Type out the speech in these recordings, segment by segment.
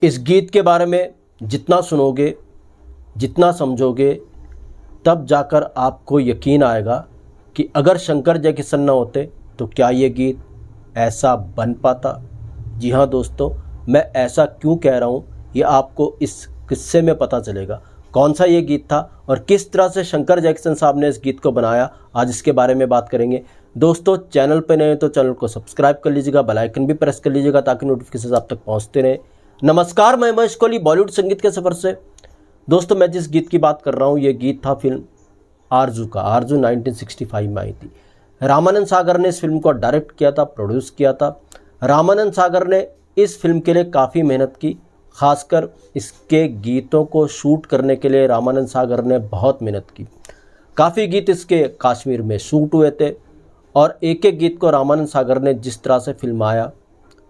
इस गीत के बारे में जितना सुनोगे, जितना समझोगे, तब जाकर आपको यकीन आएगा कि अगर शंकर जयकिशन न होते तो क्या ये गीत ऐसा बन पाता। जी हाँ दोस्तों, मैं ऐसा क्यों कह रहा हूँ ये आपको इस किस्से में पता चलेगा। कौन सा ये गीत था और किस तरह से शंकर जयकिशन साहब ने इस गीत को बनाया, आज इसके बारे में बात करेंगे। दोस्तों, चैनल पर नए तो चैनल को सब्सक्राइब कर लीजिएगा, बेल आइकन भी प्रेस कर लीजिएगा ताकि नोटिफिकेशन आप तक पहुँचते रहे। नमस्कार, मैं महेश कोहली बॉलीवुड संगीत के सफ़र से। दोस्तों, मैं जिस गीत की बात कर रहा हूँ ये गीत था फिल्म आरजू का। आरजू 1965 में आई थी। रामानंद सागर ने इस फिल्म को डायरेक्ट किया था, प्रोड्यूस किया था। रामानंद सागर ने इस फिल्म के लिए काफ़ी मेहनत की, खासकर इसके गीतों को शूट करने के लिए रामानंद सागर ने बहुत मेहनत की। काफ़ी गीत इसके कश्मीर में शूट हुए थे और एक एक गीत को रामानंद सागर ने जिस तरह से फिल्माया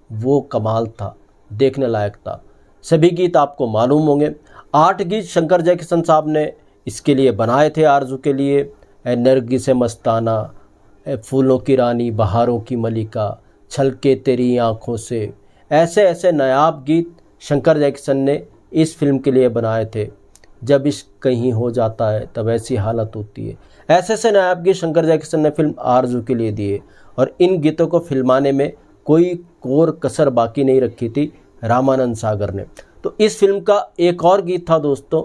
वो कमाल था, देखने लायक था। सभी गीत आपको मालूम होंगे। 8 गीत शंकर जयकिशन साहब ने इसके लिए बनाए थे आरजू के लिए। ए नरगिस मस्ताना, फूलों की रानी, बहारों की मलिका, छलके तेरी आँखों से, ऐसे ऐसे नायाब गीत शंकर जयकिशन ने इस फिल्म के लिए बनाए थे। जब इश्क कहीं हो जाता है तब ऐसी हालत होती है, ऐसे ऐसे नायाब गीत शंकर जयकिशन ने फिल्म आरजू के लिए दिए और इन गीतों को फिल्माने में कोई कोर कसर बाकी नहीं रखी थी रामानंद सागर ने। तो इस फिल्म का एक और गीत था दोस्तों,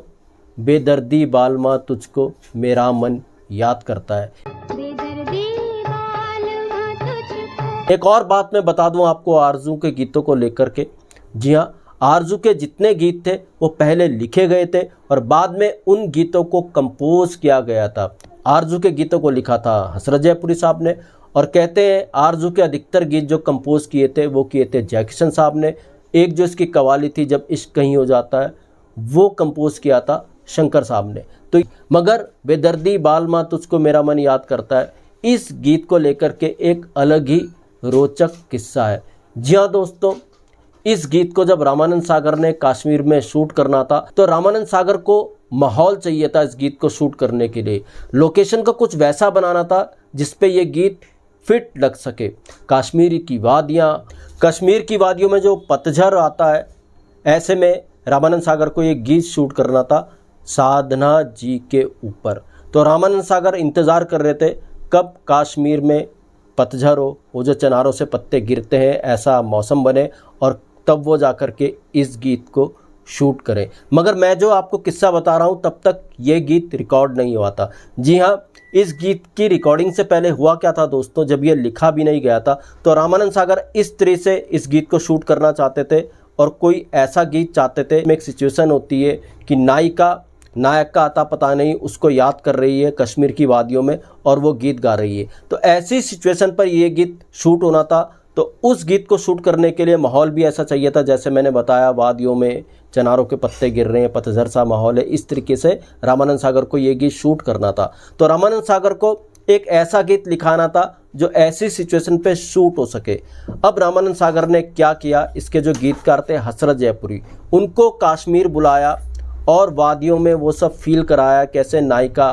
बेदर्दी बालमा तुझको मेरा मन याद करता है। एक और बात मैं बता दूं आपको आरजू के गीतों को लेकर के। जी हाँ, आरजू के जितने गीत थे वो पहले लिखे गए थे और बाद में उन गीतों को कंपोज किया गया था। आरजू के गीतों को लिखा था हसरत जयपुरी साहब ने और कहते हैं आरजू के अधिकतर गीत जो कंपोज किए थे वो किए थे जयकिशन साहब ने। एक जो इसकी कवाली थी जब इश्क कहीं हो जाता है वो कंपोज किया था शंकर साहब ने। तो मगर बेदर्दी बालमा तुझको मेरा मन याद करता है, इस गीत को लेकर के एक अलग ही रोचक किस्सा है। जी हाँ दोस्तों, इस गीत को जब रामानंद सागर ने कश्मीर में शूट करना था तो रामानंद सागर को माहौल चाहिए था इस गीत को शूट करने के लिए। लोकेशन को कुछ वैसा बनाना था जिसपे ये गीत फिट लग सके। कश्मीर की वादियों में जो पतझड़ आता है, ऐसे में रामानंद सागर को ये गीत शूट करना था साधना जी के ऊपर। तो रामानंद सागर इंतज़ार कर रहे थे कब कश्मीर में पतझड़ हो, वो जो चनारों से पत्ते गिरते हैं ऐसा मौसम बने और तब वो जाकर के इस गीत को शूट करें। मगर मैं जो आपको किस्सा बता रहा हूँ तब तक ये गीत रिकॉर्ड नहीं हुआ था। जी हाँ, इस गीत की रिकॉर्डिंग से पहले हुआ क्या था दोस्तों, जब ये लिखा भी नहीं गया था तो रामानंद सागर इस तरह से इस गीत को शूट करना चाहते थे और कोई ऐसा गीत चाहते थे। एक सिचुएशन होती है कि नायक का आता पता नहीं उसको याद कर रही है कश्मीर की वादियों में और वो गीत गा रही है। तो ऐसी सिचुएशन पर ये गीत शूट होना था। तो उस गीत को शूट करने के लिए माहौल भी ऐसा चाहिए था, जैसे मैंने बताया वादियों में चनारों के पत्ते गिर रहे हैं, पतझड़ सा माहौल है। इस तरीके से रामानंद सागर को ये गीत शूट करना था। तो रामानंद सागर को एक ऐसा गीत लिखाना था जो ऐसी सिचुएशन पे शूट हो सके। अब रामानंद सागर ने क्या किया, इसके जो गीतकार थे हसरत जयपुरी, उनको कश्मीर बुलाया और वादियों में वो सब फील कराया कैसे नायिका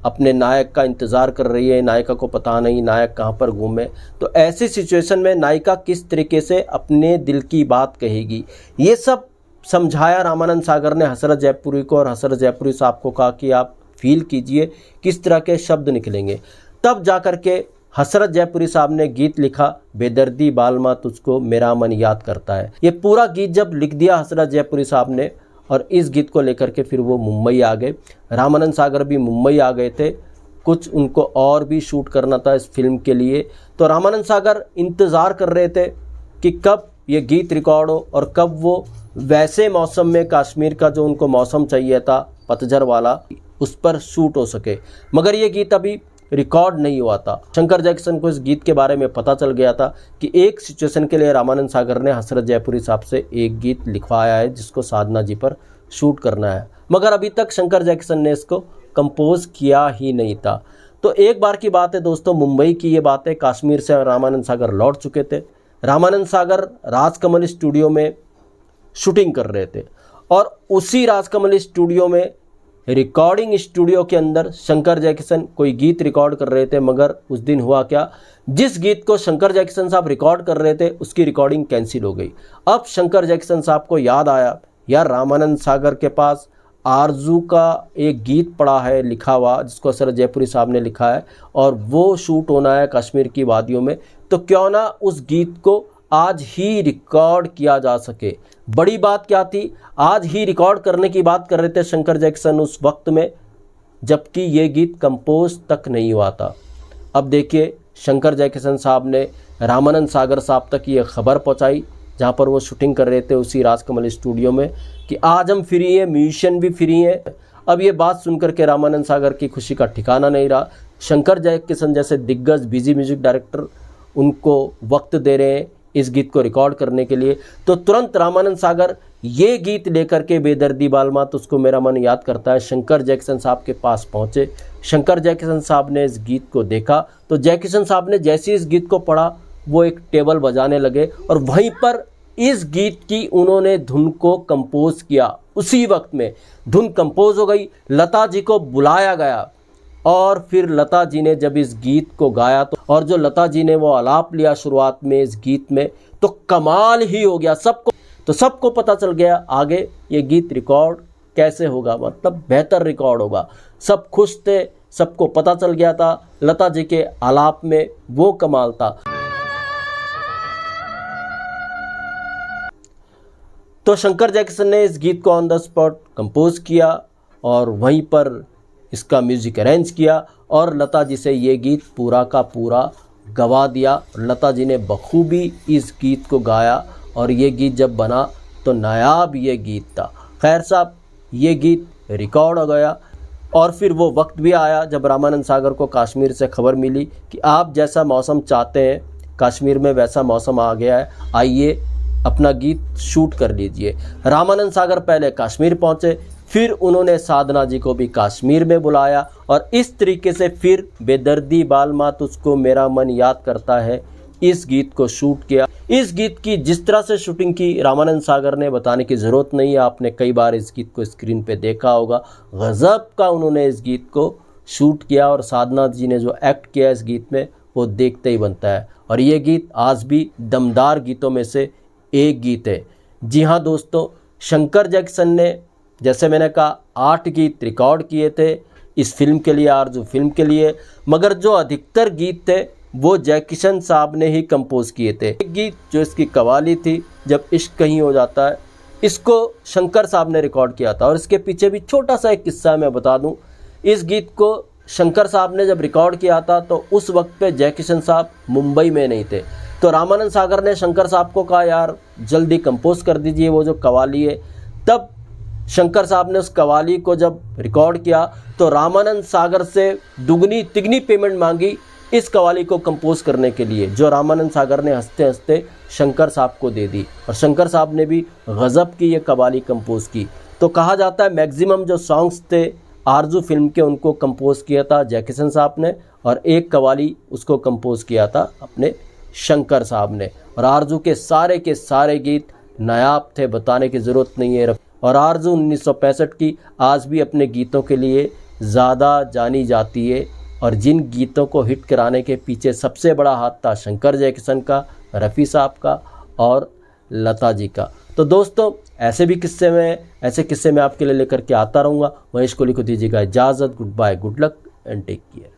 अपने नायक का इंतज़ार कर रही है, नायिका को पता नहीं नायक कहाँ पर घूमे। तो ऐसी सिचुएशन में नायिका किस तरीके से अपने दिल की बात कहेगी, ये सब समझाया रामानंद सागर ने हसरत जयपुरी को और हसरत जयपुरी साहब को कहा कि आप फील कीजिए किस तरह के शब्द निकलेंगे। तब जा कर के हसरत जयपुरी साहब ने गीत लिखा बेदर्दी बालमा तुझको मेरा मन याद करता है। ये पूरा गीत जब लिख दिया हसरत जयपुरी साहब ने और इस गीत को लेकर के फिर वो मुंबई आ गए। रामानंद सागर भी मुंबई आ गए थे, कुछ उनको और भी शूट करना था इस फिल्म के लिए। तो रामानंद सागर इंतज़ार कर रहे थे कि कब ये गीत रिकॉर्ड हो और कब वो वैसे मौसम में कश्मीर का जो उनको मौसम चाहिए था पतझड़ वाला, उस पर शूट हो सके। मगर ये गीत अभी रिकॉर्ड नहीं हुआ था। शंकर जयकिशन को इस गीत के बारे में पता चल गया था कि एक सिचुएशन के लिए रामानंद सागर ने हसरत जयपुरी साहब से एक गीत लिखवाया है जिसको साधना जी पर शूट करना है, मगर अभी तक शंकर जयकिशन ने इसको कंपोज किया ही नहीं था। तो एक बार की बात है दोस्तों, मुंबई की ये बात है, कश्मीर से रामानंद सागर लौट चुके थे। रामानंद सागर राजकमल स्टूडियो में शूटिंग कर रहे थे और उसी राजकमल स्टूडियो में रिकॉर्डिंग स्टूडियो के अंदर शंकर जयकिशन कोई गीत रिकॉर्ड कर रहे थे, मगर उस दिन हुआ क्या, जिस गीत को शंकर जयकिशन साहब रिकॉर्ड कर रहे थे उसकी रिकॉर्डिंग कैंसिल हो गई। अब शंकर जयकिशन साहब को याद आया, यार रामानंद सागर के पास आरजू का एक गीत पड़ा है लिखा हुआ, जिसको असर जयपुरी साहब ने लिखा है, और वो शूट होना है कश्मीर की वादियों में, तो क्यों ना उस गीत को आज ही रिकॉर्ड किया जा सके। बड़ी बात क्या थी, आज ही रिकॉर्ड करने की बात कर रहे थे शंकर जयकिशन उस वक्त में, जबकि ये गीत कंपोज तक नहीं हुआ था। अब देखिए शंकर जयकिशन साहब ने रामानंद सागर साहब तक ये खबर पहुंचाई, जहां पर वो शूटिंग कर रहे थे उसी राजकमल स्टूडियो में, कि आज हम फ्री हैं, म्यूजिशियन भी फ्री हैं। अब ये बात सुनकर के रामानंद सागर की खुशी का ठिकाना नहीं रहा। शंकर जयकिशन जैसे दिग्गज बिजी म्यूजिक डायरेक्टर उनको वक्त दे रहे हैं इस गीत को रिकॉर्ड करने के लिए, तो तुरंत रामानंद सागर ये गीत लेकर के बेदर्दी बालमा तो उसको मेरा मन याद करता है शंकर जयकिशन साहब के पास पहुँचे। शंकर जयकिशन साहब ने इस गीत को देखा, तो जयकिशन साहब ने जैसे इस गीत को पढ़ा वो एक टेबल बजाने लगे, और वहीं पर इस गीत की उन्होंने धुन को कंपोज किया। उसी वक्त में धुन कंपोज हो गई, लता जी को बुलाया गया, और फिर लता जी ने जब इस गीत को गाया तो, और जो लता जी ने वो आलाप लिया शुरुआत में इस गीत में, तो कमाल ही हो गया। सबको पता चल गया आगे ये गीत रिकॉर्ड कैसे होगा, मतलब बेहतर रिकॉर्ड होगा। सब खुश थे, सबको पता चल गया था लता जी के आलाप में वो कमाल था। तो शंकर जयकिशन ने इस गीत को ऑन द स्पॉट कंपोज किया और वहीं पर इसका म्यूजिक अरेंज किया, और लता जी से ये गीत पूरा का पूरा गवा दिया। लता जी ने बखूबी इस गीत को गाया, और ये गीत जब बना तो नायाब ये गीत था। खैर साहब, ये गीत रिकॉर्ड हो गया, और फिर वो वक्त भी आया जब रामानंद सागर को कश्मीर से खबर मिली कि आप जैसा मौसम चाहते हैं कश्मीर में वैसा मौसम आ गया है, आइए अपना गीत शूट कर लीजिए। रामानंद सागर पहले कश्मीर पहुंचे, फिर उन्होंने साधना जी को भी कश्मीर में बुलाया, और इस तरीके से फिर बेदर्दी बालमा तुझको मेरा मन याद करता है इस गीत को शूट किया। इस गीत की जिस तरह से शूटिंग की रामानंद सागर ने बताने की ज़रूरत नहीं है, आपने कई बार इस गीत को स्क्रीन पे देखा होगा। गज़ब का उन्होंने इस गीत को शूट किया, और साधना जी ने जो एक्ट किया इस गीत में वो देखते ही बनता है, और ये गीत आज भी दमदार गीतों में से एक गीत है। जी हाँ दोस्तों, शंकर जयकिशन ने जैसे मैंने कहा 8 गीत रिकॉर्ड किए थे इस फिल्म के लिए, आरजू फिल्म के लिए, मगर जो अधिकतर गीत थे वो जयकिशन साहब ने ही कंपोज किए थे। एक गीत जो इसकी कवाली थी, जब इश्क कहीं हो जाता है, इसको शंकर साहब ने रिकॉर्ड किया था, और इसके पीछे भी छोटा सा एक किस्सा मैं बता दूं। इस गीत को शंकर साहब ने जब रिकॉर्ड किया था तो उस वक्त पे जयकिशन साहब मुंबई में नहीं थे, तो रामानंद सागर ने शंकर साहब को कहा यार जल्दी कंपोज कर दीजिए वो जो कवाली है। तब शंकर साहब ने उस कवाली को जब रिकॉर्ड किया तो रामानंद सागर से दुगनी तिगनी पेमेंट मांगी इस कवाली को कंपोज करने के लिए, जो रामानंद सागर ने हंसते हंसते शंकर साहब को दे दी, और शंकर साहब ने भी गज़ब की ये कवाली कंपोज की। तो कहा जाता है मैक्सिमम जो सॉन्ग्स थे आरजू फिल्म के उनको कंपोज किया था जयकिशन साहब ने, और एक कवाली उसको कंपोज किया था अपने शंकर साहब ने। और आरजू के सारे गीत नायाब थे, बताने की ज़रूरत नहीं है। और आरजू 1965 की आज भी अपने गीतों के लिए ज़्यादा जानी जाती है, और जिन गीतों को हिट कराने के पीछे सबसे बड़ा हाथ था शंकर जयकिशन का, रफ़ी साहब का और लता जी का। तो दोस्तों ऐसे किस्से मैं आपके लिए लेकर के आता रहूँगा। महेश कोहली को दीजिएगा इजाज़त। Good bye, good luck and take care.